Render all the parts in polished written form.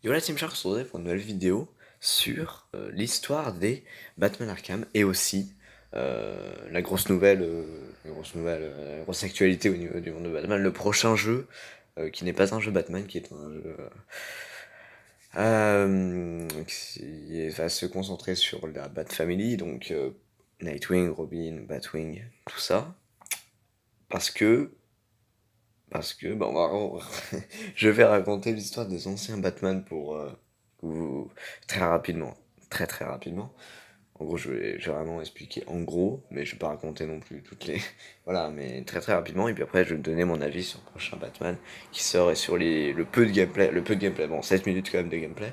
Yo la Team Shark se retrouve pour une nouvelle vidéo sur l'histoire des Batman Arkham et aussi la grosse actualité au niveau du monde de Batman, le prochain jeu qui n'est pas un jeu Batman, qui est un jeu qui va se concentrer sur la Bat Family, donc Nightwing, Robin, Batwing, tout ça, parce que bah, je vais raconter l'histoire des anciens Batman pour vous très rapidement, très rapidement. En gros, je vais vraiment expliquer en gros, mais je vais pas raconter non plus toutes les voilà, mais très rapidement. Et puis après, je vais donner mon avis sur le prochain Batman qui sort et sur le peu de gameplay. Bon, 7 minutes quand même de gameplay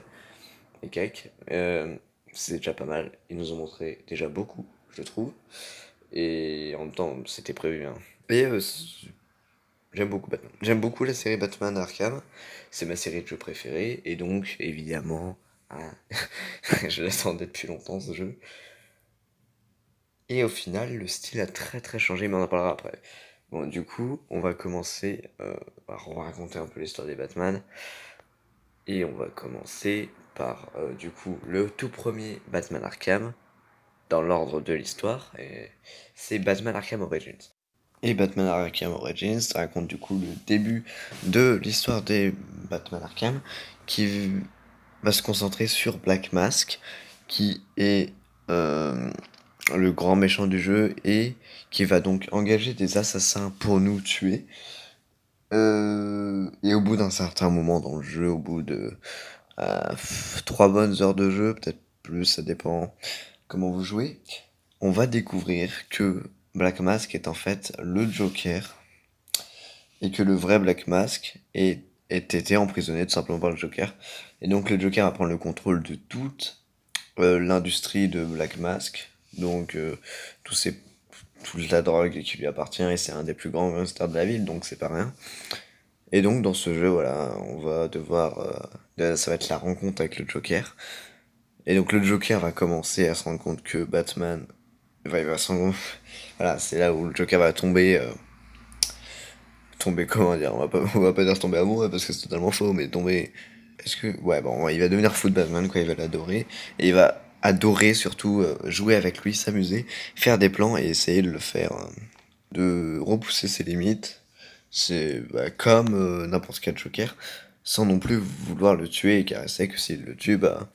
et quelques. C'est déjà pas mal. Ils nous ont montré déjà beaucoup, je trouve. Et en même temps, c'était prévu. Hein. Et j'aime beaucoup Batman. J'aime beaucoup la série Batman Arkham. C'est ma série de jeux préférée. Et donc, évidemment, hein, je l'attendais depuis longtemps ce jeu. Et au final, le style a très changé, mais on en parlera après. Bon, du coup, on va commencer. On va raconter un peu l'histoire des Batman. Et on va commencer par, du coup, le tout premier Batman Arkham, dans l'ordre de l'histoire. Et c'est Batman Arkham Origins. Et Batman Arkham Origins raconte du coup le début de l'histoire des Batman Arkham, qui va se concentrer sur Black Mask, qui est le grand méchant du jeu et qui va donc engager des assassins pour nous tuer. Et au bout d'un certain moment dans le jeu, au bout de 3 bonnes heures de jeu, peut-être plus, ça dépend comment vous jouez, on va découvrir que Black Mask est en fait le Joker et que le vrai Black Mask est été emprisonné tout simplement par le Joker. Et donc le Joker va prendre le contrôle de toute l'industrie de Black Mask, donc toute la drogue qui lui appartient, et c'est un des plus grands gangsters de la ville, donc c'est pas rien. Et donc dans ce jeu, voilà, on va devoir, ça va être la rencontre avec le Joker. Et donc le Joker va commencer à se rendre compte que Batman, il va se rendre compte, voilà, c'est là où le Joker va tomber comment dire, on va pas dire tomber amoureux parce que c'est totalement faux, mais tomber, est-ce que, ouais bon, ouais, il va devenir fou de Batman quoi, il va l'adorer, et il va adorer surtout jouer avec lui, s'amuser, faire des plans et essayer de le faire, de repousser ses limites, c'est bah, comme n'importe quel Joker, sans non plus vouloir le tuer et caresser que s'il le tue, bah,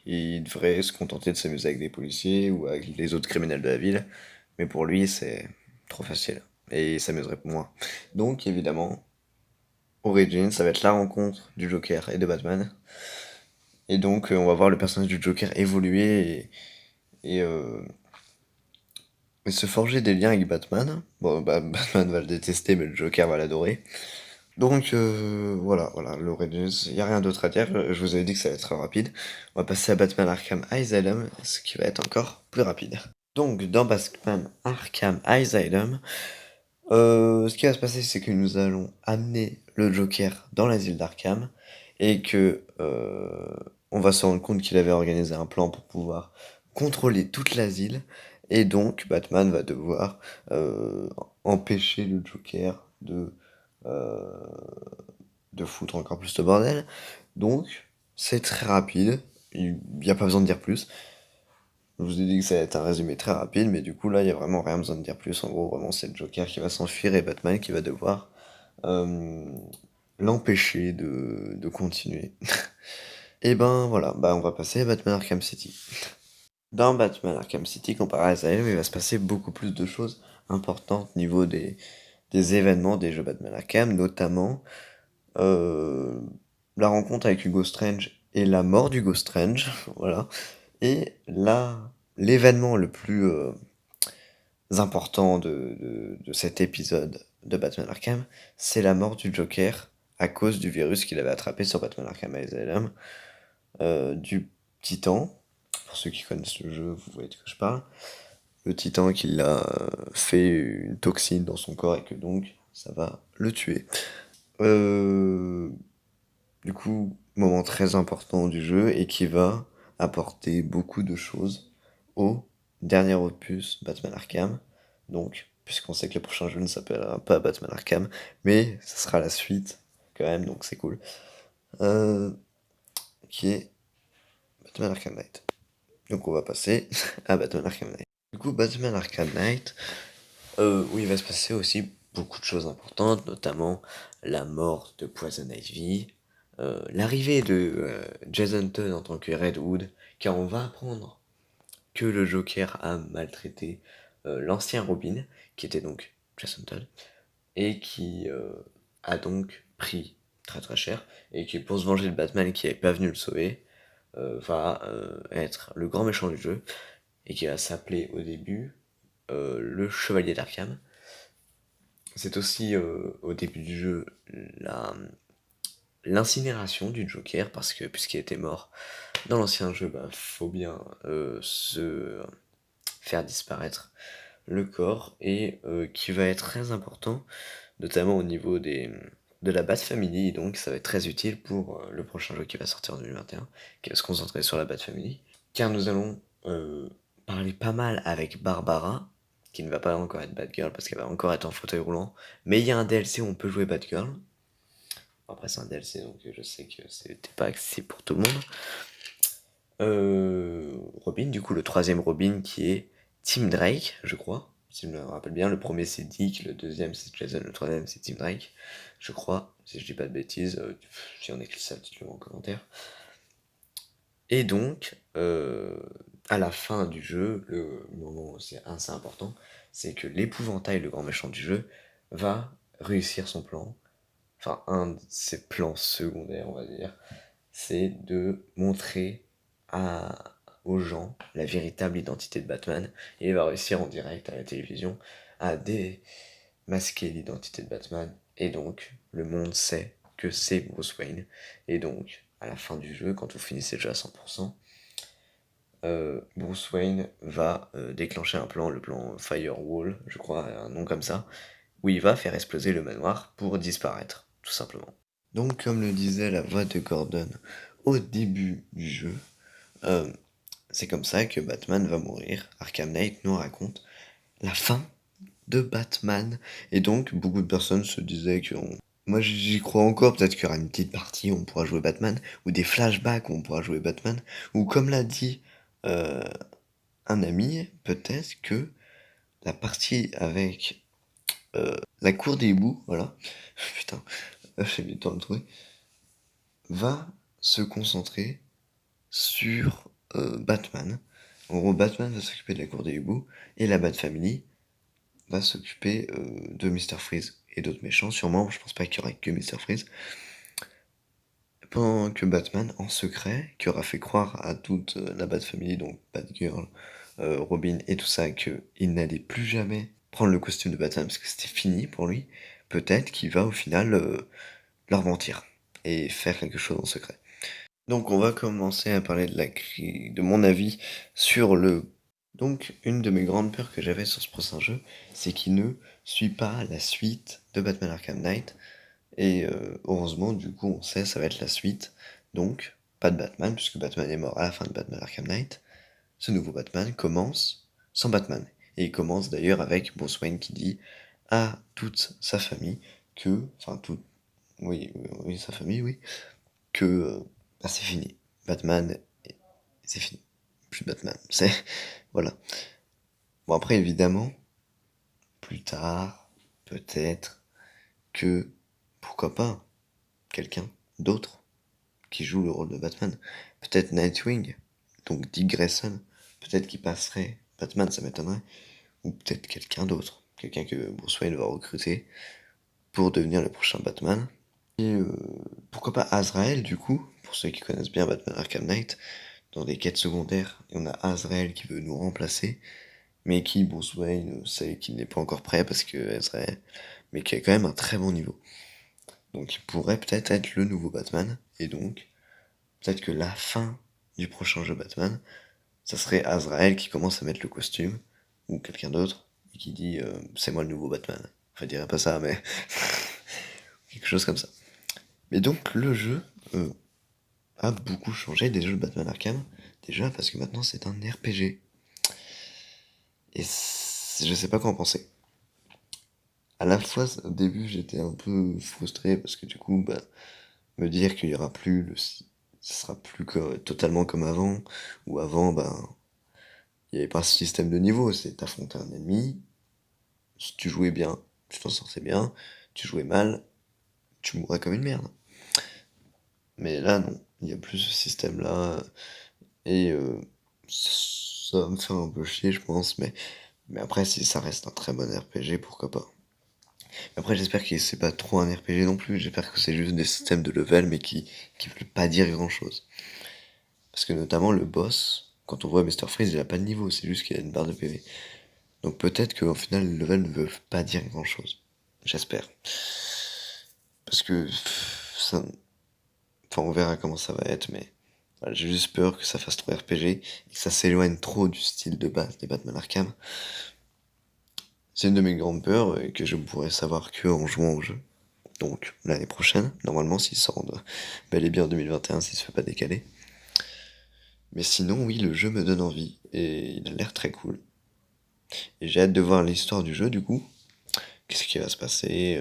il devrait se contenter de s'amuser avec des policiers ou avec les autres criminels de la ville, mais pour lui c'est trop facile, et il s'amuserait moins. Donc évidemment, Origin, ça va être la rencontre du Joker et de Batman. Et donc, on va voir le personnage du Joker évoluer et, euh, et se forger des liens avec Batman. Bon, bah, Batman va le détester, mais le Joker va l'adorer. Donc, voilà, l'Origins, il n'y a rien d'autre à dire. Je vous avais dit que ça allait être très rapide. On va passer à Batman Arkham Asylum, ce qui va être encore plus rapide. Donc, dans Batman Arkham Asylum, ce qui va se passer, c'est que nous allons amener le Joker dans l'asile d'Arkham et que on va se rendre compte qu'il avait organisé un plan pour pouvoir contrôler toute l'asile et donc Batman va devoir euh, empêcher le Joker euh, de foutre encore plus de bordel. Donc c'est très rapide, il n'y a pas besoin de dire plus. Je vous ai dit que ça allait être un résumé très rapide, mais du coup là, il y a vraiment rien besoin de dire plus. En gros, vraiment, c'est le Joker qui va s'enfuir et Batman qui va devoir euh, l'empêcher de continuer. Et ben voilà, bah on va passer à Batman Arkham City. Dans Batman Arkham City, comparé à Asylum, il va se passer beaucoup plus de choses importantes au niveau des événements des jeux Batman Arkham, notamment euh, la rencontre avec Hugo Strange et la mort d'Hugo Strange, voilà. Et là, l'événement le plus important de cet épisode de Batman Arkham, c'est la mort du Joker à cause du virus qu'il avait attrapé sur Batman Arkham Asylum, du Titan. Pour ceux qui connaissent le jeu, vous voyez de quoi je parle. Le Titan qui l'a fait une toxine dans son corps et que donc ça va le tuer. Euh, du coup, moment très important du jeu et qui va apporter beaucoup de choses au dernier opus Batman Arkham. Donc, puisqu'on sait que le prochain jeu ne s'appellera pas Batman Arkham, mais ce sera la suite quand même, donc c'est cool. euh, qui est Batman Arkham Knight. Donc on va passer à Batman Arkham Knight. Du coup, Batman Arkham Knight, où il va se passer aussi beaucoup de choses importantes, notamment la mort de Poison Ivy, l'arrivée de Jason Todd en tant que Red Hood, car on va apprendre que le Joker a maltraité l'ancien Robin, qui était donc Jason Todd, et qui a donc pris très très cher, et qui pour se venger de Batman qui n'est pas venu le sauver, va être le grand méchant du jeu, et qui va s'appeler au début le Chevalier d'Arkham. C'est aussi au début du jeu l'incinération du Joker, parce que puisqu'il était mort dans l'ancien jeu, bah, faut bien se faire disparaître le corps, et qui va être très important, notamment au niveau de la Bat Family, donc ça va être très utile pour le prochain jeu qui va sortir en 2021, qui va se concentrer sur la Bat Family, car nous allons parler pas mal avec Barbara, qui ne va pas encore être Batgirl parce qu'elle va encore être en fauteuil roulant, mais il y a un DLC où on peut jouer Batgirl. Après c'est un DLC, donc je sais que c'était pas accessible pour tout le monde. Robin, du coup le troisième Robin qui est Tim Drake, je crois, si je me rappelle bien. Le premier c'est Dick, le deuxième c'est Jason, le troisième c'est Tim Drake, je crois, si je dis pas de bêtises. Si on écrit ça, dites-le en commentaire. Et donc, à la fin du jeu, le moment c'est assez important, c'est que l'épouvantail, le grand méchant du jeu, va réussir son plan. Enfin, un de ses plans secondaires, on va dire, c'est de montrer aux gens la véritable identité de Batman. Et il va réussir en direct à la télévision à démasquer l'identité de Batman. Et donc, le monde sait que c'est Bruce Wayne. Et donc, à la fin du jeu, quand vous finissez le jeu à 100%, Bruce Wayne va déclencher un plan, le plan Firewall, je crois, un nom comme ça, où il va faire exploser le manoir pour disparaître, tout simplement. Donc, comme le disait la voix de Gordon au début du jeu, euh, c'est comme ça que Batman va mourir. Arkham Knight nous raconte la fin de Batman. Et donc, beaucoup de personnes se disaient que... Moi, j'y crois encore. Peut-être qu'il y aura une petite partie où on pourra jouer Batman, ou des flashbacks où on pourra jouer Batman, ou comme l'a dit euh, un ami, peut-être que la partie avec la cour des hiboux, voilà, putain, j'ai mis le temps de le trouver, va se concentrer sur Batman. En gros, Batman va s'occuper de la cour des hiboux, et la Bat Family va s'occuper de Mr. Freeze et d'autres méchants, sûrement. Je pense pas qu'il y aura que Mr. Freeze. Pendant que Batman, en secret, qui aura fait croire à toute la Bat Family, donc Batgirl, Robin et tout ça, qu'il n'allait plus jamais prendre le costume de Batman parce que c'était fini pour lui, peut-être qu'il va au final leur mentir et faire quelque chose en secret. Donc on va commencer à parler de mon avis sur le... Donc une de mes grandes peurs que j'avais sur ce prochain jeu, c'est qu'il ne suit pas la suite de Batman Arkham Knight. Et heureusement, du coup, on sait ça va être la suite. Donc, pas de Batman, puisque Batman est mort à la fin de Batman Arkham Knight. Ce nouveau Batman commence sans Batman. Et il commence d'ailleurs avec Bruce Wayne qui dit à toute sa famille que... Enfin, toute... Oui, oui, sa famille, oui. Que bah, c'est fini. Batman, c'est fini. Plus de Batman. C'est... Voilà. Bon, après, évidemment, plus tard, peut-être que... Pourquoi pas quelqu'un d'autre qui joue le rôle de Batman. Peut-être Nightwing, donc Dick Grayson, peut-être qu'il passerait Batman, ça m'étonnerait, ou peut-être quelqu'un d'autre, quelqu'un que Bruce Wayne va recruter pour devenir le prochain Batman. Et pourquoi pas Azrael du coup, pour ceux qui connaissent bien Batman Arkham Knight, dans des quêtes secondaires, on a Azrael qui veut nous remplacer, mais qui Bruce Wayne sait qu'il n'est pas encore prêt parce que Azrael, mais qui a quand même un très bon niveau. Donc il pourrait peut-être être le nouveau Batman, et donc peut-être que la fin du prochain jeu Batman, ça serait Azrael qui commence à mettre le costume, ou quelqu'un d'autre, et qui dit c'est moi le nouveau Batman. Enfin, il dirait pas ça, mais quelque chose comme ça. Mais donc, le jeu a beaucoup changé des jeux de Batman Arkham, déjà parce que maintenant c'est un RPG. Et je sais pas quoi en penser. À la fois, au début, j'étais un peu frustré parce que du coup, bah, me dire qu'il y aura plus ce sera plus totalement comme avant, ou avant, ben, il n'y avait pas ce système de niveau, c'est t'affrontais un ennemi, si tu jouais bien, tu t'en sortais bien, tu jouais mal, tu mourrais comme une merde. Mais là, non, il y a plus ce système-là, et ça va me faire un peu chier, je pense, mais après, si ça reste un très bon RPG, pourquoi pas. Après, j'espère que c'est pas trop un RPG non plus, j'espère que c'est juste des systèmes de level, mais qui veulent pas dire grand-chose. Parce que notamment, le boss, quand on voit Mr. Freeze, il a pas de niveau, c'est juste qu'il a une barre de PV. Donc peut-être qu'au final, le level ne veut pas dire grand-chose. J'espère. Parce que ça, enfin, on verra comment ça va être, mais voilà, j'ai juste peur que ça fasse trop RPG et que ça s'éloigne trop du style de base des Batman Arkham. C'est une de mes grandes peurs et que je pourrais savoir que en jouant au jeu. Donc l'année prochaine, normalement, s'il sort bel et bien en 2021, s'il se fait pas décaler. Mais sinon, oui, le jeu me donne envie et il a l'air très cool. Et j'ai hâte de voir l'histoire du jeu du coup. Qu'est-ce qui va se passer,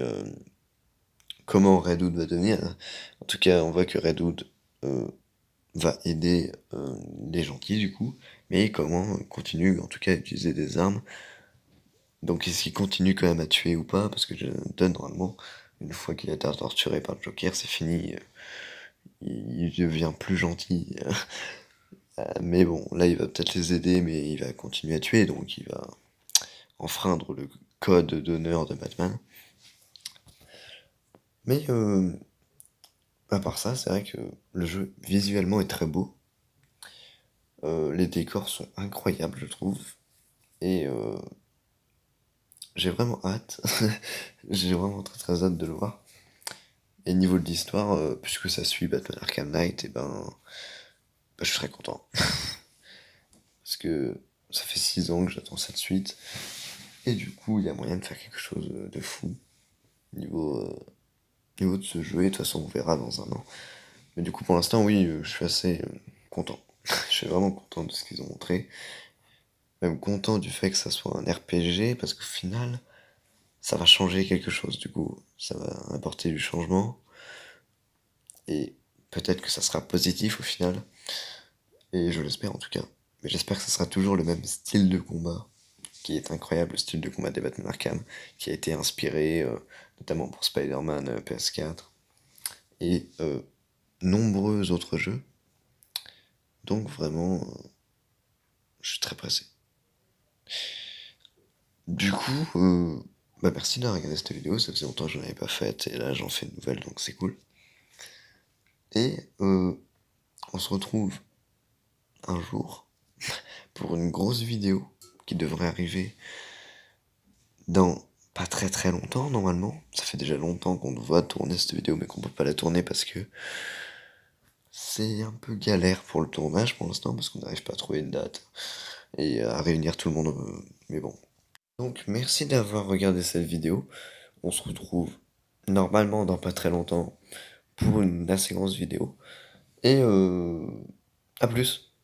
comment Red Hood va devenir. En tout cas, on voit que Red Hood va aider les gentils du coup, mais comment continue en tout cas à utiliser des armes. Donc est-ce qu'il continue quand même à tuer ou pas? Parce que Jonathan, normalement, une fois qu'il a été torturé par le Joker, c'est fini. Il devient plus gentil. Mais bon, là il va peut-être les aider, mais il va continuer à tuer, donc il va enfreindre le code d'honneur de Batman. Mais à part ça, c'est vrai que le jeu visuellement est très beau. Les décors sont incroyables, je trouve. Et j'ai vraiment hâte. J'ai vraiment très très hâte de le voir. Et niveau de l'histoire, puisque ça suit Batman Arkham Knight, et ben, je serais content. Parce que ça fait 6 ans que j'attends cette suite. Et du coup, il y a moyen de faire quelque chose de fou. Niveau, niveau de ce jeu, et de toute façon, on verra dans un an. Mais du coup, pour l'instant, oui, je suis assez content. Je suis vraiment content de ce qu'ils ont montré. Même content du fait que ça soit un RPG, parce qu'au final, ça va changer quelque chose, du coup. Ça va apporter du changement. Et peut-être que ça sera positif au final. Et je l'espère en tout cas. Mais j'espère que ça sera toujours le même style de combat, qui est incroyable, le style de combat des Batman Arkham, qui a été inspiré notamment pour Spider-Man PS4 et nombreux autres jeux. Donc vraiment, je suis très pressé. Du coup, bah merci d'avoir regardé cette vidéo, ça faisait longtemps que je n'en avais pas faite, et là j'en fais une nouvelle, donc c'est cool. Et on se retrouve un jour pour une grosse vidéo qui devrait arriver dans pas très très longtemps normalement. Ça fait déjà longtemps qu'on doit tourner cette vidéo mais qu'on peut pas la tourner parce que c'est un peu galère pour le tournage pour l'instant parce qu'on n'arrive pas à trouver une date et à réunir tout le monde. Mais bon. Donc merci d'avoir regardé cette vidéo. On se retrouve normalement dans pas très longtemps pour une assez grosse vidéo. Et à plus.